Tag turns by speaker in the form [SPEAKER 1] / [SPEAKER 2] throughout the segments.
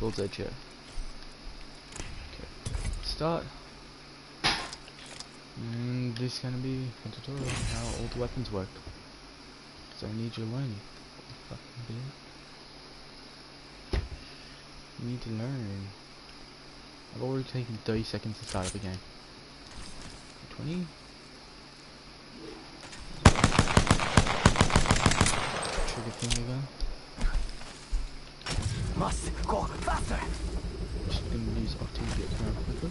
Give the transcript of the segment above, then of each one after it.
[SPEAKER 1] Builds edge here. Okay. Start. And this is gonna be a tutorial on how all the weapons work. So I need you to learn. You fucking bitch. You need to learn. I've already taken 30 seconds to start up a game. 20. Trigger finger gun.
[SPEAKER 2] Must go faster.
[SPEAKER 1] Just gonna use RT to get around quickly.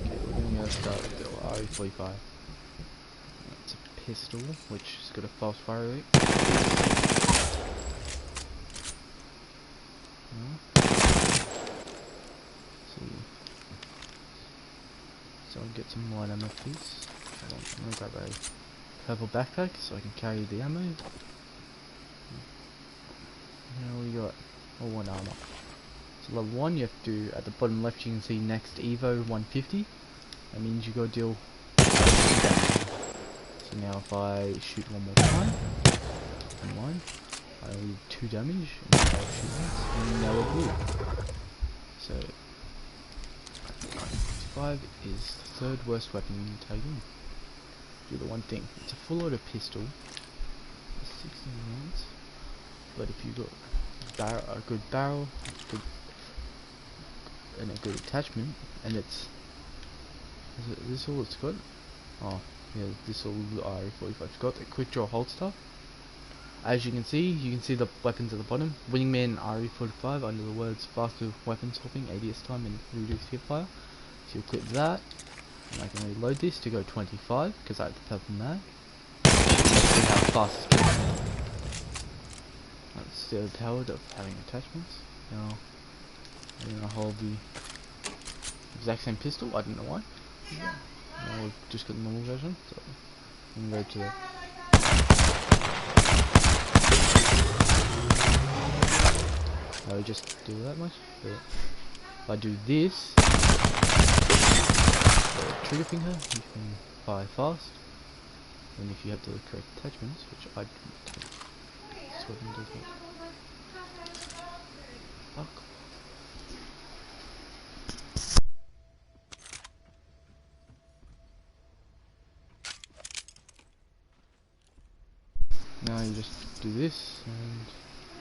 [SPEAKER 1] Okay, we're gonna start with the RE45. It's a pistol, which has got a fast fire rate. So I'll get some light ammo piece. I'm gonna grab a purple backpack so I can carry the ammo. Now we got all one armor. So level 1 you have to do, at the bottom left you can see next Evo 150. That means you gotta deal damage. So now if I shoot one more time, and one, I only do 2 damage, and if I shoot once, and now we're blue. So 5 is the third worst weapon you can take in. Do the one thing. It's a full auto pistol. 16 rounds. But if you got a good barrel, and a good attachment, and it's is this all it's got? Oh yeah, this all the RE45's got. A quick draw holster. As you can see the weapons at the bottom. Wingman RE45 under the words faster weapon swapping, ADS time, and reduced hip fire. So you'll click that, and I can reload this to go 25 because I have the purple mag. See how fast it's going. That's the power of having attachments. Now I'm gonna hold the exact same pistol. I don't know why. Now we've just got the normal version, so I'm gonna go to the. I just do that much. But if I do this. Trigger finger, you can fire fast, and if you have the correct attachments, which I didn't take, this weapon does not. Fuck. Now you just do this, and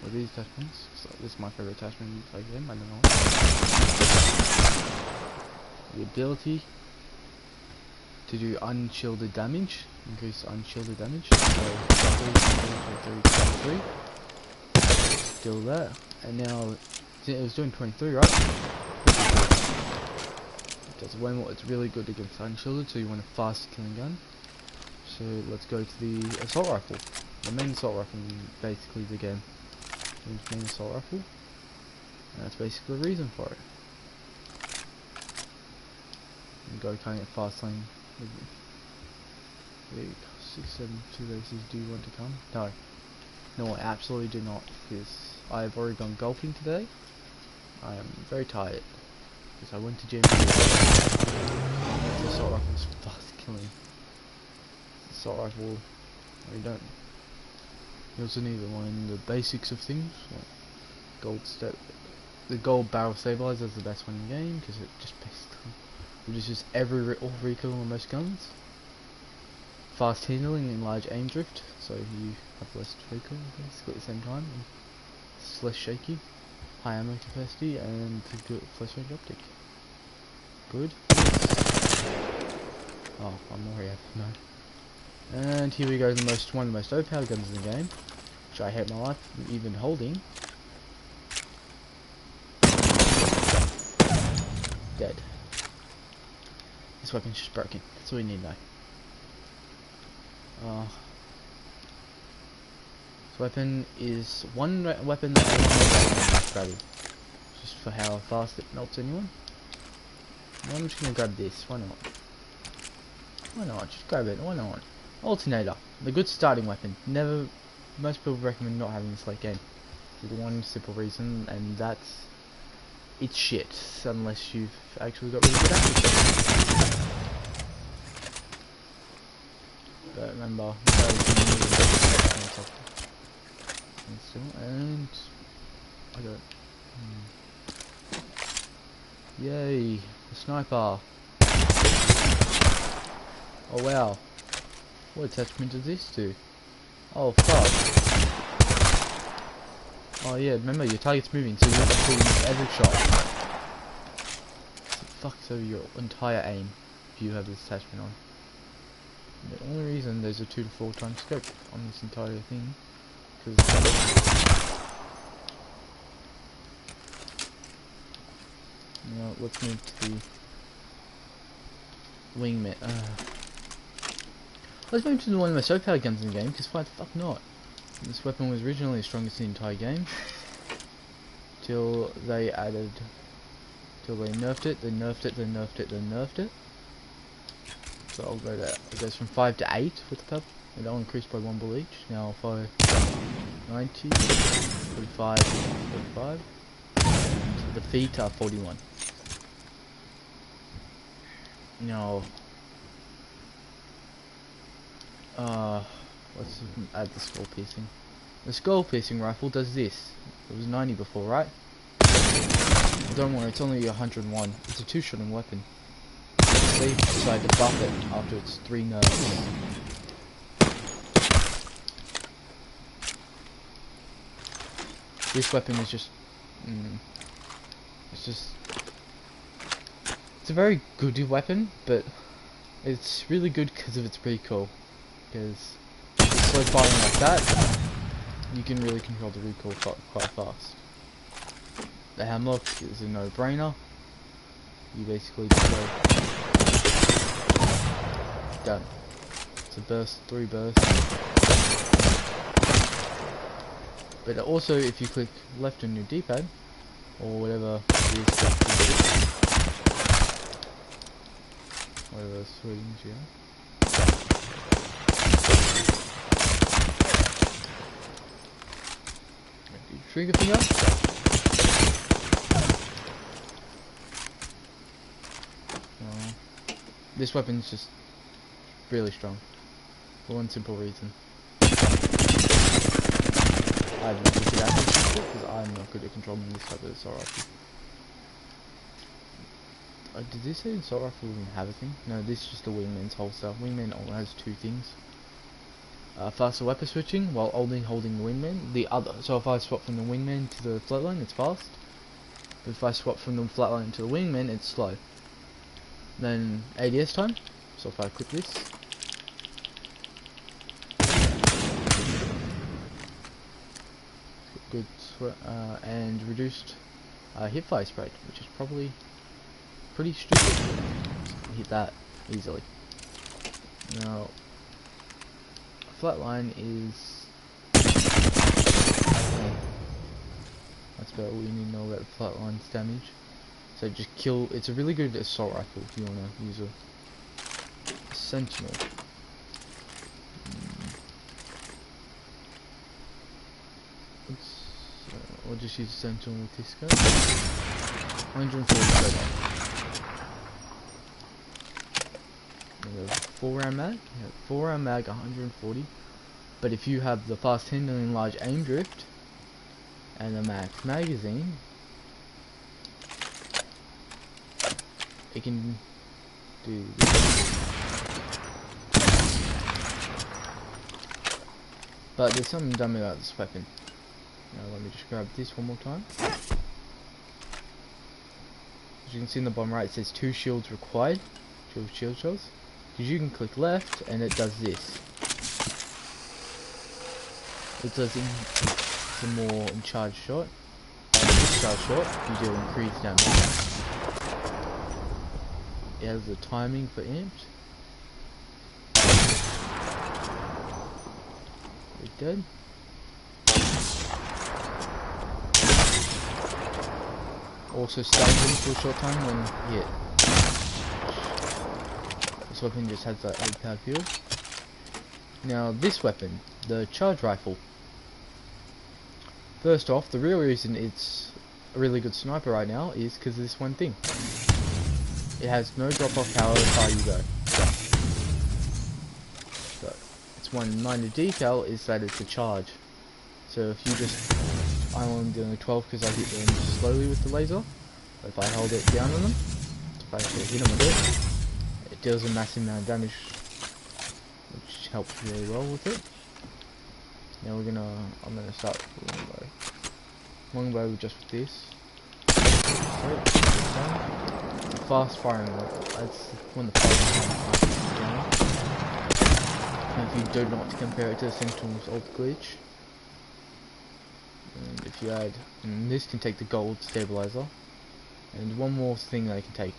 [SPEAKER 1] with these attachments, so this is my favorite attachment to play game, I don't know. The ability to do unshielded damage, increase unshielded damage, so 3, still that, and now it was doing 23, right? It does way more. It's really good against unshielded, so you want a fast killing gun. So let's go to the assault rifle, the main assault rifle in basically the game. Main assault rifle, and that's basically the reason for it. And go kind of fast lane. 8, 6, 7, 2 races. Do you want to come? No. No, I absolutely do not, because I've already gone golfing today. I am very tired, because I went to gym. The assault rifle is fast killing. Assault rifle, you don't. You also need to learn the basics of things, like the gold barrel stabilizer is the best one in the game, because it just basically reduces all recoil on most guns. Fast handling and large aim drift, so you have less recoil basically at the same time. It's less shaky. High ammo capacity and good flash range optic. Good. Oh, I'm already at no. And here we go, one of the most overpowered guns in the game, which I hate my life even holding. Dead. This weapon's just broken. That's all you need to know. This weapon is one weapon that I want to grab it, just for how fast it melts anyone. Now I'm just gonna grab this. Why not? Why not? Just grab it. Why not? Alternator, the good starting weapon. Most people recommend not having this late game for the one simple reason, and that's it's shit unless you've actually got really good accuracy. But remember, and I got Yay, the sniper. Oh wow. What attachment is this to? Oh fuck. Oh yeah, remember your target's moving, so you have to pull every shot. So it fucks over your entire aim if you have this attachment on. The only reason there's a 2 to 4 times scope on this entire thing, because now let's move to the wingman. Let's move to one of the most overpowered guns in the game, because why the fuck not? This weapon was originally the strongest in the entire game, till they nerfed it, they nerfed it, they nerfed it, they nerfed it. So I'll go to, it goes from 5 to 8 with the pub. It all increased by 1 bullet each. Now 5, 90, 45, 45. So the feet are 41. Now, let's add the skull piercing. The skull piercing rifle does this. It was 90 before, right? Don't worry, it's only 101. It's a 2-shotting weapon. They decided to buff it after its 3 nerfs. This weapon is just, it's a very good weapon, but it's really good because of its recoil. Because if it's slow firing like that, you can really control the recoil quite fast. The hamlock is a no-brainer. You basically just go done. It's a burst, 3 bursts. But also, if you click left on your D-pad, or whatever it is, whatever swings you have. Trigger finger. This weapon's just really strong, for one simple reason. I don't think it actually because I'm not good at controlling this type of assault rifle. Did this say assault rifle even have a thing? No, this is just the wingman's holster. Wingman only has 2 things. Faster weapon switching while holding the wingman. The other, so if I swap from the wingman to the flatline, it's fast. But if I swap from the flatline to the wingman, it's slow. Then ADS time. So if I click this, good, and reduced hipfire spread, which is probably pretty stupid. Hit that easily. Now, flatline is. That's about all you need to know about flatline's damage. So just kill. It's a really good assault rifle if you want to use a sentinel. I'll just use a sentinel with this guy. 147. 4-round mag. Yeah, 4-round mag, 140. But if you have the fast handling large aim drift and the max magazine, it can do this. But there's something dumb about this weapon. Now let me just grab this one more time. As you can see in the bottom right, it says 2 shields required. 2 shield shells. Because you can click left and it does this. It does some more in charge shot. Discharge shot, you do increased damage. It has the timing for amped. We're dead. Also stuns him for a short time when hit. This weapon just has that overpowered feel. Now this weapon, the charge rifle. First off, the real reason it's a really good sniper right now is because of this one thing. It has no drop off power the far you go. So its one minor detail is that it's a charge. So if you just, I'm only doing a 12 because I hit them slowly with the laser. If I hold it down on them, if I actually hit them with it deals a massive amount of damage, which helps really well with it. Now I'm gonna start with longbow. Longbow just with this. It's a fast firing weapon. That's one of the fastest firing. If you do not compare it to the Sentinel's ult glitch. And if you add, and this can take the gold stabilizer. And one more thing that I can take.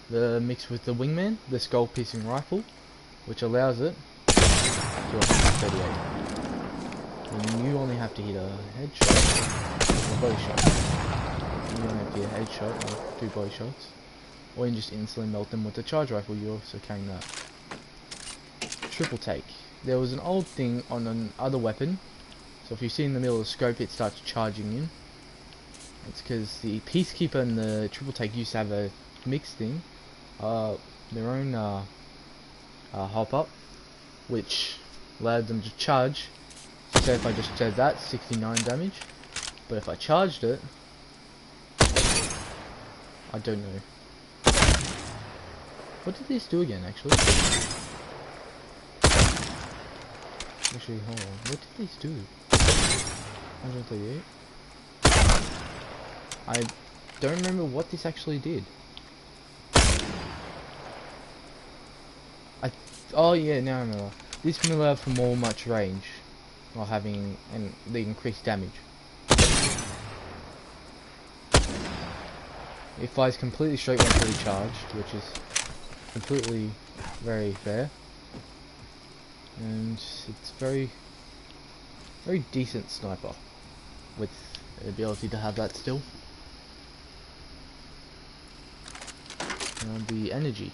[SPEAKER 1] The mix with the wingman, the skull piercing rifle, which allows it to 138. And you only have to hit a headshot or a body shot. You only have to hit a headshot or 2 body shots. Or you can just instantly melt them with the charge rifle, you're also carrying that. Triple take. There was an old thing on another weapon. So if you see in the middle of the scope it starts charging in. It's because the Peacekeeper and the triple take used to have a mixed thing. Their own hop up, which allowed them to charge. So if I just said that, 69 damage. But if I charged it, I don't know. What did this do again, actually? Actually, hold on. What did these do? 138. I don't remember what this actually did. Oh yeah, now I remember. This can allow for more much range while having the increased damage. It fires completely straight when fully charged, which is completely very fair. And it's very decent sniper with the ability to have that still. And the energy.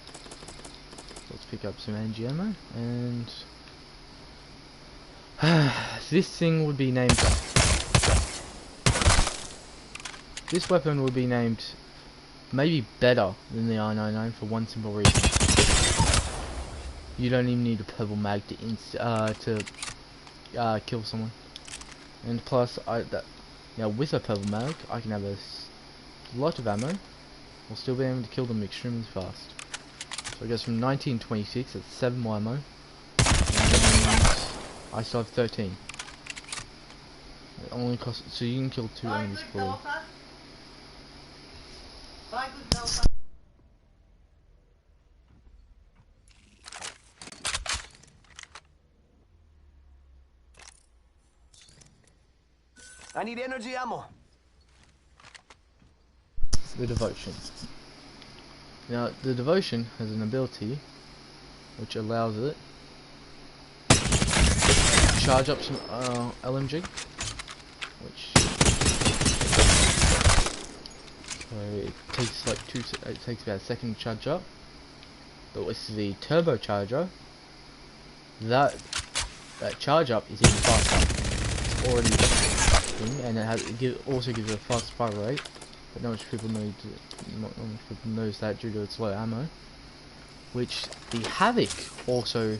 [SPEAKER 1] So let's pick up some energy ammo, and this thing would be named. This weapon would be named maybe better than the R99 for one simple reason. You don't even need a purple mag to kill someone, and plus now with a purple mag I can have a lot of ammo. We'll still be able to kill them extremely fast. So it goes from 1926, that's 7 more ammo. And I still have 13. It only costs, so you can kill 2 enemies fully.
[SPEAKER 2] I need energy ammo.
[SPEAKER 1] The Devotion. Now, the Devotion has an ability which allows it to charge up some LMG, which it takes like it takes about a second to charge up. But with the turbocharger, that charge up is even faster. It's already thing, and it also gives it a fast fire rate. But not much people knows that due to its low ammo, which the Havoc also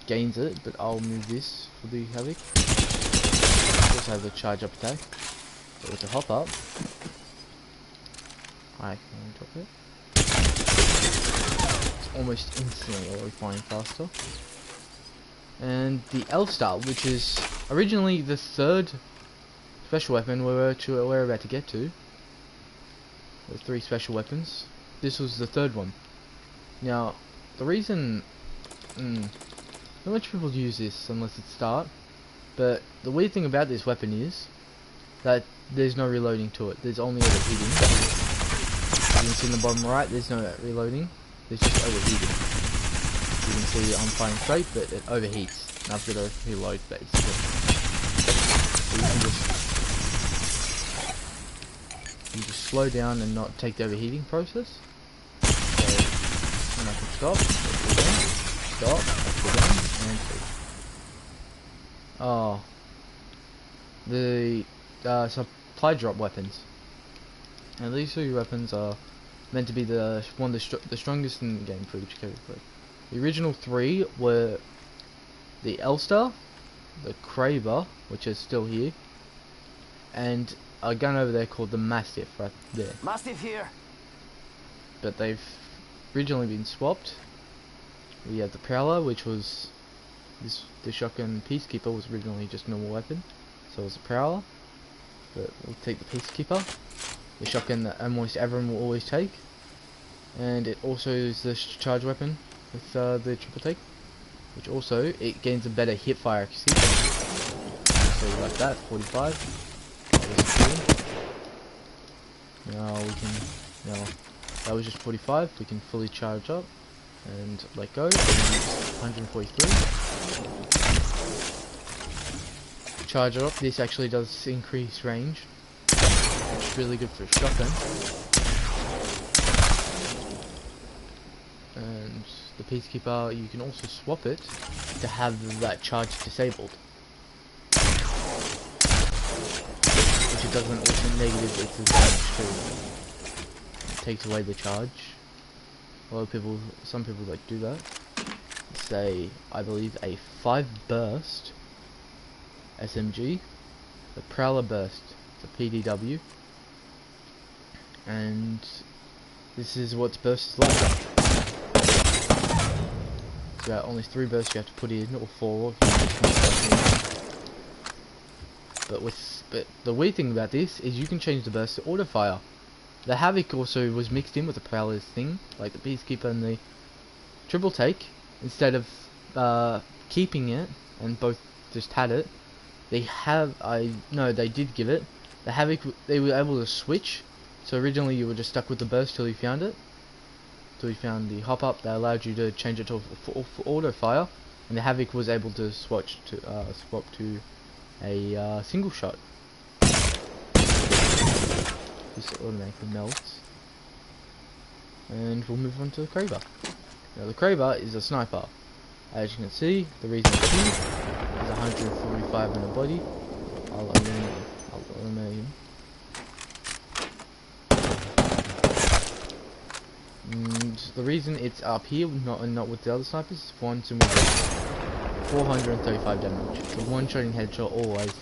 [SPEAKER 1] gains it, but I'll move this for the Havoc. It also has a charge up attack, but with the hop up, I can drop it. It's almost instantly already flying faster. And the L-Star, which is originally the third special weapon we're about to get to. There's 3 special weapons. This was the third one. Now, the reason not much people use this unless it's start, but the weird thing about this weapon is that there's no reloading to it. There's only overheating. You can see in the bottom right, there's no reloading. There's just overheating. You can see I'm firing straight, but it overheats. And I've got to reload basically. So you just slow down and not take the overheating process. So, and I can stop, and shoot. Oh, the supply drop weapons. Now these 3 weapons are meant to be the strongest in the game for each character. The original 3 were the L-Star, the Kraber, which is still here, and a gun over there called the Mastiff right there.
[SPEAKER 2] Mastiff here.
[SPEAKER 1] But they've originally been swapped. We have the Prowler, which was the shotgun Peacekeeper was originally just a normal weapon, so it was a Prowler. But we'll take the Peacekeeper, the shotgun that almost everyone will always take, and it also is the charge weapon with the triple take, which also it gains a better hip fire accuracy. So like that, 45. Now we can that was just 45. We can fully charge up and let go. 143. Charge it up. This actually does increase range. It's really good for a shotgun. And the Peacekeeper, you can also swap it to have that charge disabled, which it doesn't also negative its damage too. It takes away the charge. A lot of people, some people like do that. It's I believe a 5 burst SMG, the Prowler burst, the PDW, and this is what burst is like. So only 3 bursts you have to put in, or 4 if you but the weird thing about this is you can change the burst to auto fire. The Havoc also was mixed in with the Prowler's thing, like the Peacekeeper and the triple take. Instead of keeping it and both just had it, they did give it. The Havoc, they were able to switch. So originally you were just stuck with the burst till you found it. Till you found the hop up that allowed you to change it to for auto fire, and the Havoc was able to swap to a single shot. This automatically melts, and we'll move on to the Kraber. Now the Kraber is a sniper. As you can see, the reason it's here is 145 in the body. I'll eliminate him. And the reason it's up here, not with the other snipers, is for one simple reason. 435 damage. It's a one-shotting headshot always.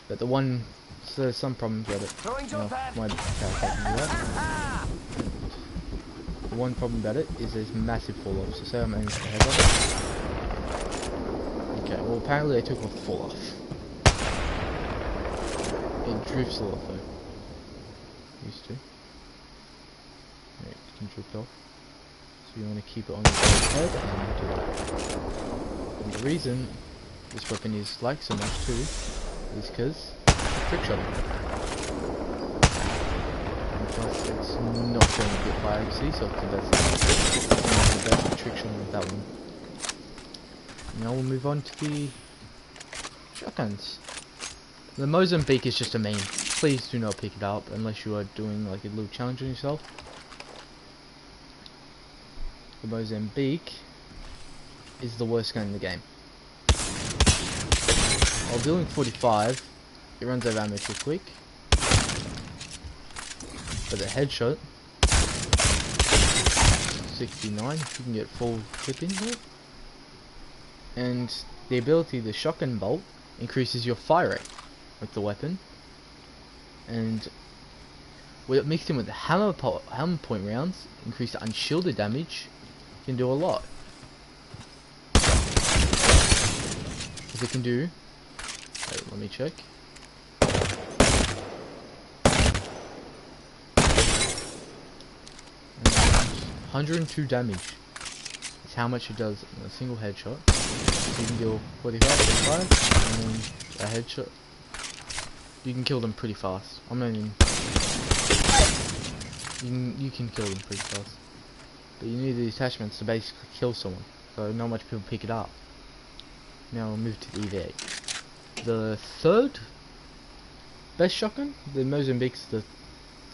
[SPEAKER 1] But the one, so there's some problems with it. My character can do that. The one problem about it is there's massive fall-offs. So say I'm aiming for the head off. Okay, well apparently they took a fall-off. It drifts a lot though. Used to. It can drift off. So you want to keep it on the head and do that. And the reason this weapon is liked so much too is because trick shot. And plus it's not going to get fire accuracy, so it's the best trick shot with that one. Now we'll move on to the shotguns. The Mozambique is just a meme. Please do not pick it up unless you are doing like a little challenge on yourself. The Mozambique is the worst gun in the game. While doing 45, it runs out of ammo too quick. But the headshot, 69, if you can get full clip into it. And the ability, the shotgun bolt, increases your fire rate with the weapon. And with it mixed in with the hammer point rounds, increase the unshielded damage, can do a lot. If it can do, wait, let me check. 102 damage is how much it does in a single headshot. So you can deal 45, 45, and a headshot. You can kill them pretty fast. I mean, you can kill them pretty fast. But you need the attachments to basically kill someone, so not much people pick it up. Now we'll move to the EV8. The third best shotgun, the Mozambique's the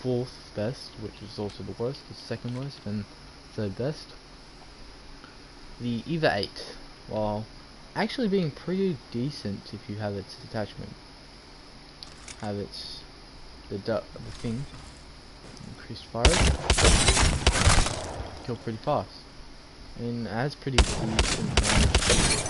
[SPEAKER 1] 4th best, which is also the worst, the 2nd worst, and 3rd best. The EVA-8, while actually being pretty decent if you have its attachment, have its the thing, increased fire, kill pretty fast, and it has pretty decent damage.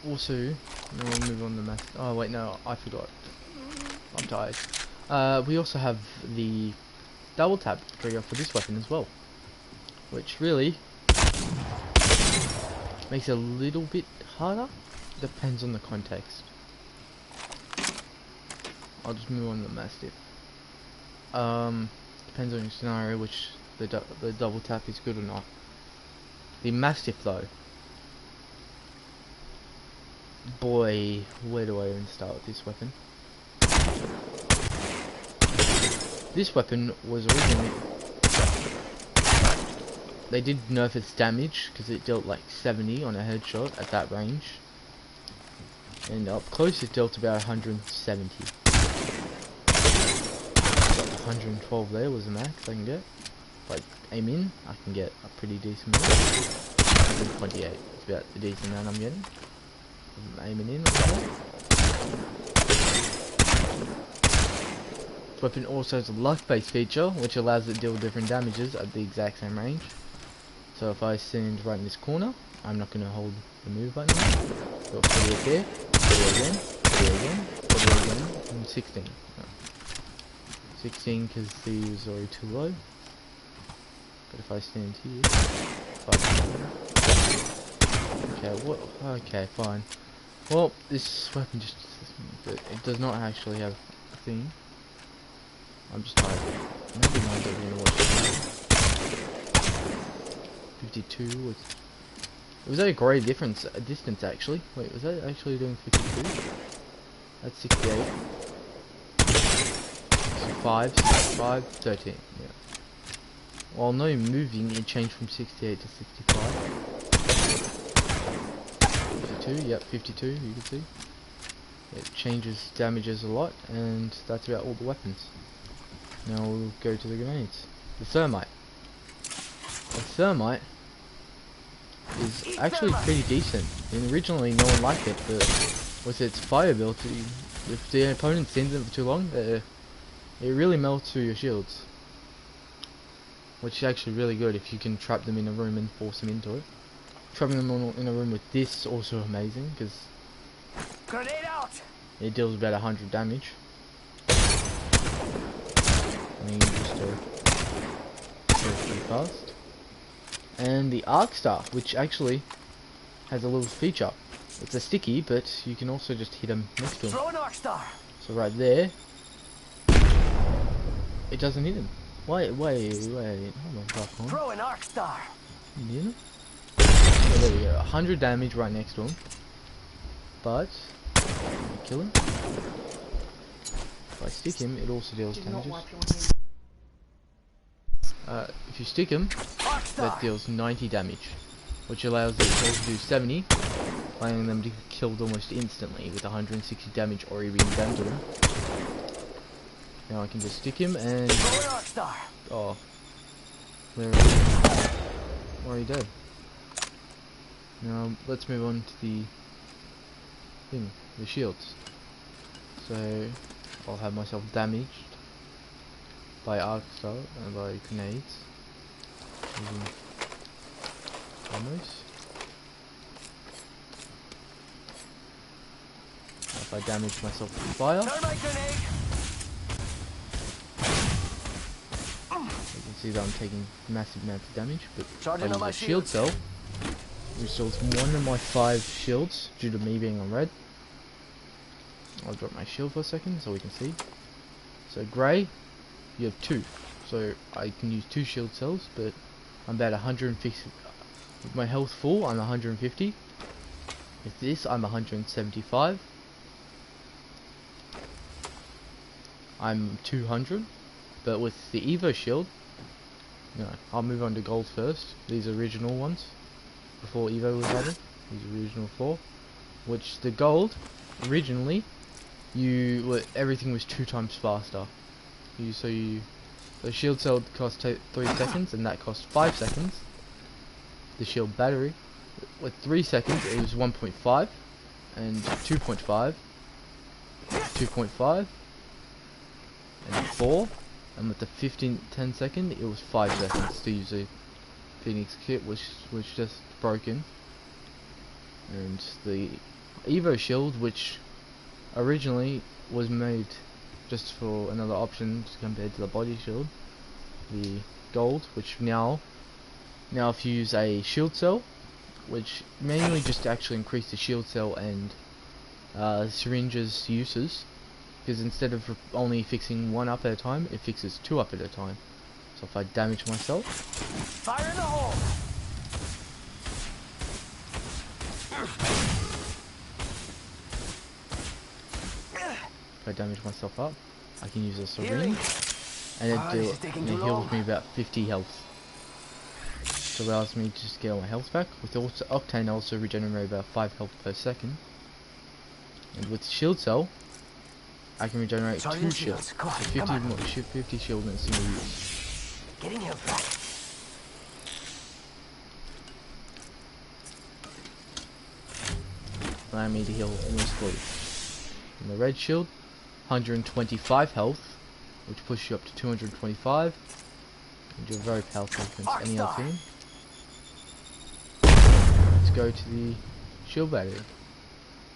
[SPEAKER 1] also, we'll move on to math. Oh wait, no, I forgot. I'm tired. We also have the double tap trigger for this weapon as well, which really makes it a little bit harder. Depends on the context. I'll just move on to the Mastiff. Depends on your scenario, which the double tap is good or not. The Mastiff though, boy, where do I even start with this weapon? This weapon was originally, they did nerf its damage because it dealt like 70 on a headshot at that range, and up close it dealt about 170. 112 there was the max I can get. If I aim in, I can get a pretty decent amount. 128, it's about the decent amount I'm getting. I'm aiming in. This weapon also has a luck-based feature, which allows it to deal different damages at the exact same range. So if I stand right in this corner, I'm not going to hold the move button. So put it there, put it again, put it again, put it again, and 16. 16 because the was already too low. But if I stand here, okay, what? Okay, fine. Well, this weapon just, it does not actually have a thing. I'm just tired. Maybe not gonna watch it. 52 was. Was that a great difference? A distance actually. Wait, was that actually doing 52? That's 68. 5, 65, 13. Yeah. While no moving, it changed from 68 to 65. 52. Yep, 52. You can see. It changes damages a lot, and that's about all the weapons. Now we'll go to the grenades. The thermite. The thermite is actually pretty decent. And originally no one liked it, but with its fire ability, if the opponent stands in it for too long, it really melts through your shields. Which is actually really good if you can trap them in a room and force them into it. Trapping them in a room with this also amazing, because it deals about 100 damage. I mean, just pretty fast. And the Arc Star, which actually has a little feature. It's a sticky, but you can also just hit them next to him.
[SPEAKER 2] Throw an Arc Star. So
[SPEAKER 1] right there, it doesn't hit him. Wait. Hold on, back on.
[SPEAKER 2] Throw an Arc Star.
[SPEAKER 1] Yeah. So there we go. 100 damage right next to him. But kill him. If I stick him, it also deals damages. If you stick him, that deals 90 damage, which allows it to do 70, allowing them to be killed almost instantly with 160 damage already being done to them. Now I can just stick him and... Oh. Where is he? Already dead. Now let's move on to the thing, the shields. So I'll have myself damaged by Arc Star and by grenades using ammos. If I damage myself with fire, you can see that I'm taking massive amounts of damage, but if I use a shield cell, it restores one of my 5 shields due to me being on red. I'll drop my shield for a second so we can see. So grey, you have 2, so I can use 2 shield cells, but I'm about 150. With my health full, I'm 150. With this, I'm 175. I'm 200. But with the Evo shield, no, I'll move on to gold first. These original ones, before Evo was added. These original 4, which the gold originally, everything was 2 times faster. The shield cell cost 3 seconds, and that cost 5 seconds. The shield battery, with 3 seconds, it was 1.5, and 2.5, 2.5, and 4, and with the 10 second, it was 5 seconds to use the Phoenix kit, which was just broken, and the Evo Shield, which originally was made just for another option compared to the body shield. The gold, which now if you use a shield cell, which mainly just to actually increase the shield cell and syringes uses, because instead of only fixing one up at a time, it fixes two up at a time. So if I damage myself,
[SPEAKER 2] Fire in the hole.
[SPEAKER 1] if I damage myself up, I can use a
[SPEAKER 2] Healing.
[SPEAKER 1] syringe, and
[SPEAKER 2] This is taking
[SPEAKER 1] it
[SPEAKER 2] too
[SPEAKER 1] heals
[SPEAKER 2] long.
[SPEAKER 1] me about 50 health. Which allows me to just get all my health back. With also Octane, I also regenerate about 5 health per second. And with shield cell, I can regenerate
[SPEAKER 2] Charging
[SPEAKER 1] 2
[SPEAKER 2] shields.
[SPEAKER 1] shields.
[SPEAKER 2] Come on,
[SPEAKER 1] So
[SPEAKER 2] come on.
[SPEAKER 1] 50 shield in a single use.
[SPEAKER 2] Getting health back.
[SPEAKER 1] Allowing me to heal almost fully. And the red shield, 125 health, which pushes you up to 225. And you're very powerful against any other team. Let's go to the shield battery.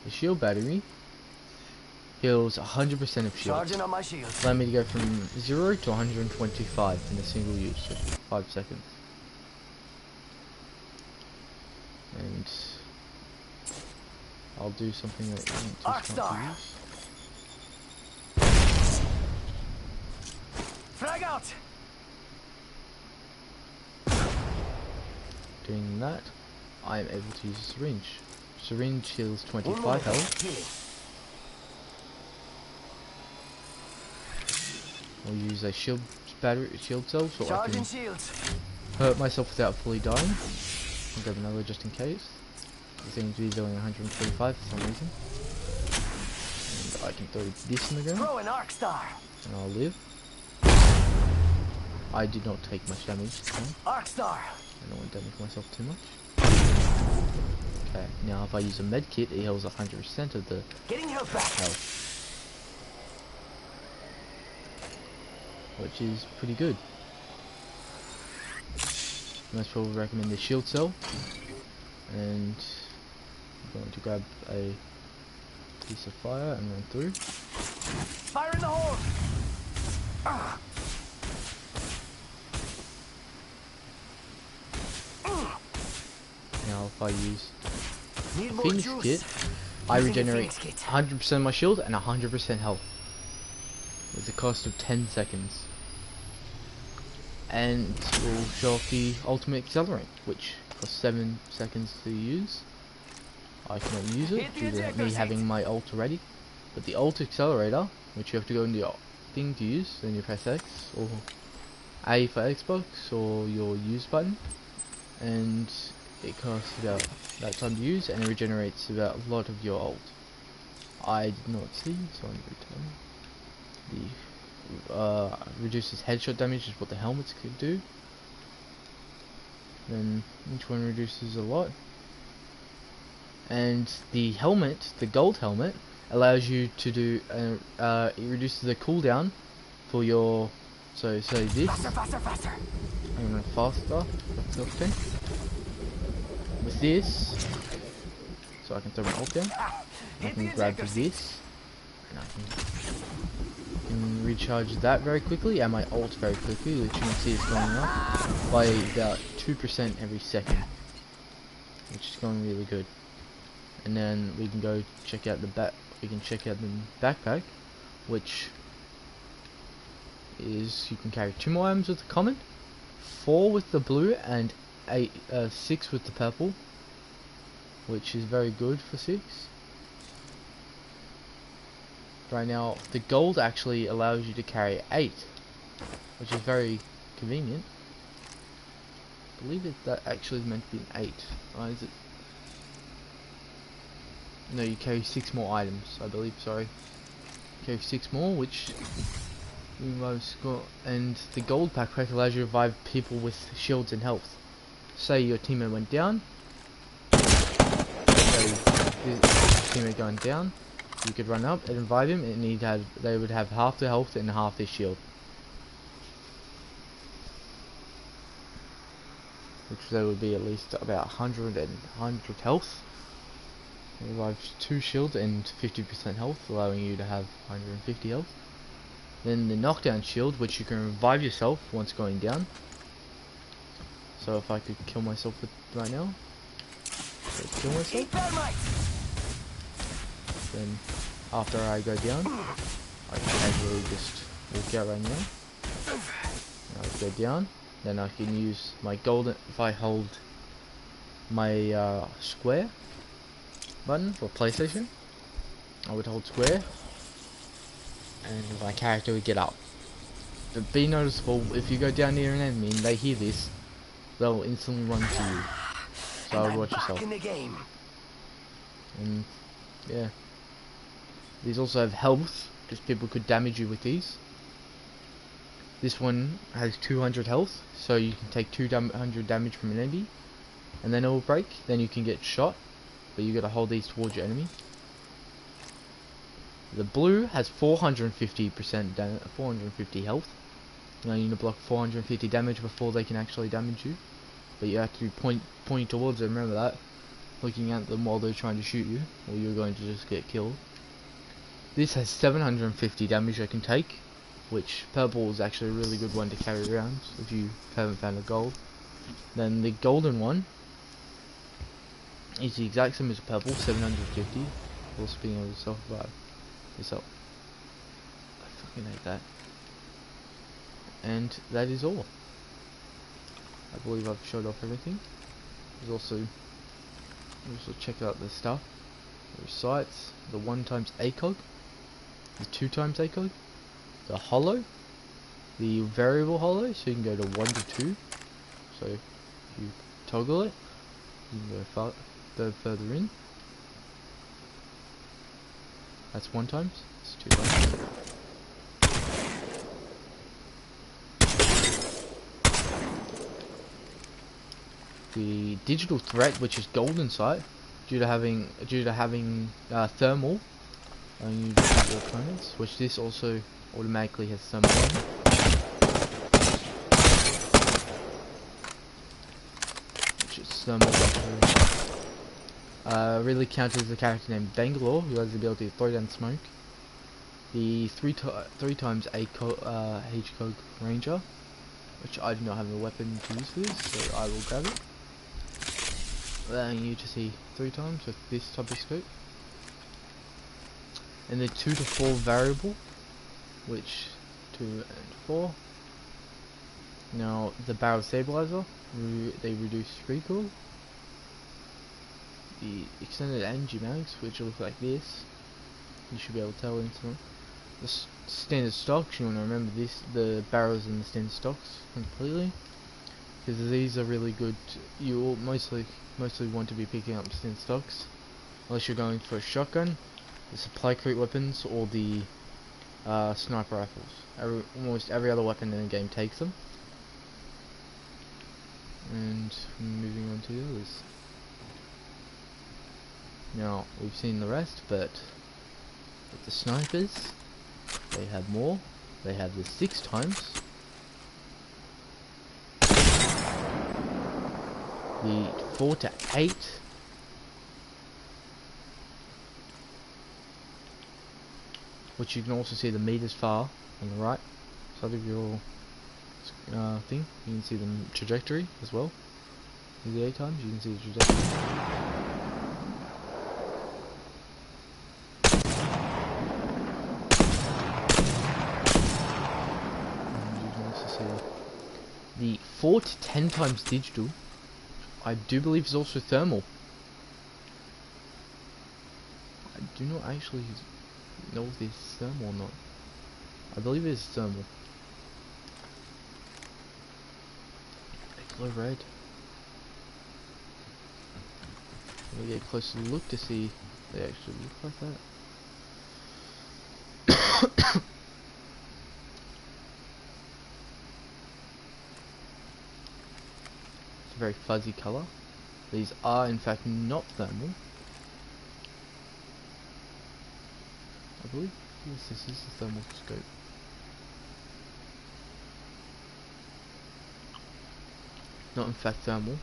[SPEAKER 1] The shield battery heals 100% of shields.
[SPEAKER 2] Charging on my shields.
[SPEAKER 1] Allow me to go from 0 to 125 in a single use, so 5 seconds. And I'll do something that isn't too smart to
[SPEAKER 2] Arcstar.
[SPEAKER 1] use.
[SPEAKER 2] Frag out.
[SPEAKER 1] Doing that, I am able to use a syringe. Syringe heals 25
[SPEAKER 2] 1 minute.
[SPEAKER 1] health.
[SPEAKER 2] Healing.
[SPEAKER 1] I'll use a shield cell so I
[SPEAKER 2] Charging
[SPEAKER 1] can
[SPEAKER 2] shields.
[SPEAKER 1] hurt myself without fully dying. I'll grab another just in case. It seems to be doing 125 for some reason. And I can throw this in the ground
[SPEAKER 2] Throw an Arcstar.
[SPEAKER 1] and I'll live. I did not take much damage this time.
[SPEAKER 2] Arcstar.
[SPEAKER 1] I don't want to damage myself too much. Okay, now if I use a med kit, it heals 100% of the
[SPEAKER 2] Getting health back.
[SPEAKER 1] health. Which is pretty good. Most probably recommend the shield cell. And I'm going to grab a piece of fire and run through.
[SPEAKER 2] Fire in the hole.
[SPEAKER 1] Now if I use
[SPEAKER 2] Need
[SPEAKER 1] a
[SPEAKER 2] more
[SPEAKER 1] Phoenix
[SPEAKER 2] juice.
[SPEAKER 1] kit, I
[SPEAKER 2] Using the
[SPEAKER 1] regenerate
[SPEAKER 2] Phoenix kit.
[SPEAKER 1] 100% of my shield and 100% health. With the cost of 10 seconds. And we'll show off the ultimate accelerate, which costs 7 seconds to use. I cannot use it
[SPEAKER 2] Hit the
[SPEAKER 1] due to
[SPEAKER 2] ejector
[SPEAKER 1] me
[SPEAKER 2] seat.
[SPEAKER 1] having my ult already. But the ult accelerator, which you have to go into your thing to use, then you press X or A for Xbox or your use button, and it costs about that time to use, and it regenerates about a lot of your ult. I did not see, so I'm return. The reduces headshot damage is what the helmets could do. Then each one reduces a lot. And the helmet, the gold helmet, allows you to do it reduces the cooldown for your so this
[SPEAKER 2] Faster, faster, faster.
[SPEAKER 1] and then faster thing. With this, so I can throw my ult down. I
[SPEAKER 2] Hit the
[SPEAKER 1] can grab
[SPEAKER 2] ejector seat.
[SPEAKER 1] this, and I can recharge that very quickly, and my ult very quickly, which you can see is going up by about 2% every second, which is going really good. And then we can go check out the backpack, which is you can carry 2 more items with the common, 4 with the blue, and 6 with the purple, which is very good for 6. Right now, the gold actually allows you to carry 8, which is very convenient. I believe that actually is meant to be an 8. Why is it? No, you carry 6 more items, I believe, sorry. You carry 6 more, which you most got, and the gold backpack allows you to revive people with shields and health. Say your teammate went down, teammate going down, you could run up and revive him, and they would have half their health and half their shield. Which they would be at least about 100 health. Revives 2 shield and 50% health, allowing you to have 150 health. Then the knockdown shield, which you can revive yourself once going down. So if I could kill myself with right now, let's kill myself.
[SPEAKER 2] Eat thermites.
[SPEAKER 1] Then after I go down, I can casually just walk out right now. I go down, then I can use my golden, if I hold my square button for PlayStation, I would hold square and my character would get up. But be noticeable, if you go down near an enemy and they hear this, they'll instantly run to you. So I would watch yourself.
[SPEAKER 2] In the game.
[SPEAKER 1] And yeah. These also have health, because people could damage you with these. This one has 200 health, so you can take 200 damage from an enemy, and then it will break. Then you can get shot, but you got to hold these towards your enemy. The blue has 450% 450 health. You need to block 450 damage before they can actually damage you, but you have to be pointing towards them. Remember that, looking at them while they're trying to shoot you, or you're going to just get killed. This has 750 damage I can take, which purple is actually a really good one to carry around if you haven't found a gold. Then the golden one is the exact same as purple, 750, also being able to self-revive yourself. I fucking hate that. And that is all. I believe I've showed off everything. There's also check out the stuff. There's sights, the 1x ACOG, the 2x ACOG, the hollow, the variable hollow, so you can go to 1 to 2. So if you toggle it, you can go further in. That's 1 times. It's 2 times. The digital threat, which is golden sight, due to having thermal, you just your opponents, which this also automatically has thermal on. Which is thermal really counters the character named Bangalore, who has the ability to throw down smoke. The 3 times HCOG Ranger, which I do not have a weapon to use for this, so I will grab it. Allowing you to see 3 times with this type of scope. And the 2 to 4 variable, which 2 and 4. Now the barrel stabilizer, they reduce recoil. The extended energy mags, which look like this, you should be able to tell instantly. The standard stocks, you want to remember this, the barrels in the standard stocks completely, because these are really good. You will mostly want to be picking up standard stocks, unless you're going for a shotgun, the supply crate weapons, or the sniper rifles. Almost every other weapon in the game takes them. And moving on to the others. Now we've seen the rest, but with the snipers, they have more. They have the 6 times. The 4 to 8. Which you can also see the meters far on the right side of your thing. You can see the trajectory as well. The 8 times, you can see the trajectory. The 4 to 10 times digital, I do believe is also thermal. I do not actually know if it's thermal or not. I believe it's thermal. They glow red. Let me get a closer look to see if they actually look like that. Very fuzzy colour. These are in fact not thermal. I believe yes, this is a thermal scope. Not in fact thermal.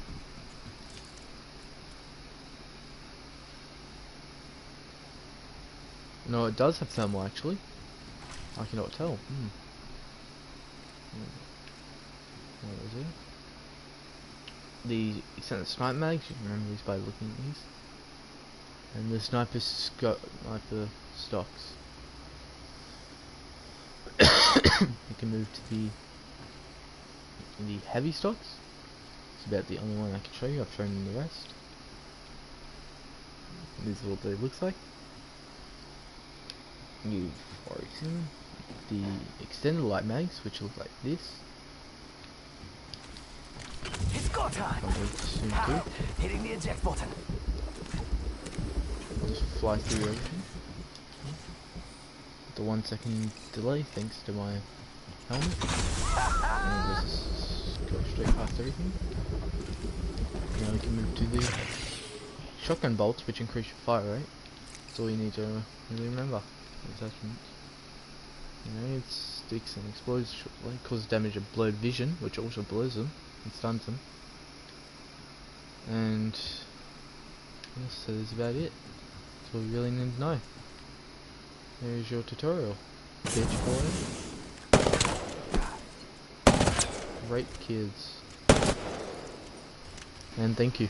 [SPEAKER 1] No, it does have thermal actually. I cannot tell. What is it? The extended sniper mags, you can remember these by looking at these. And the sniper sniper stocks. You can move to the heavy stocks. It's about the only one I can show you. I've shown you the rest. This is what they looks like. You've already seen them. The extended light mags, which look like this.
[SPEAKER 2] It's go time.
[SPEAKER 1] I'll wait soon too.
[SPEAKER 2] Hitting the eject button.
[SPEAKER 1] I'll just fly through everything. The 1 second delay thanks to my helmet. And just go straight past everything. Now we can move to the shotgun bolts, which increase your fire rate. That's all you need to really remember. Attachments. You know, it sticks and explodes shortly, causes damage to blurred vision, which also blurs them and stuns them. And yes, so that's about it. That's all you really need to know. There's your tutorial. Bitch boy. Rape kids. And thank you.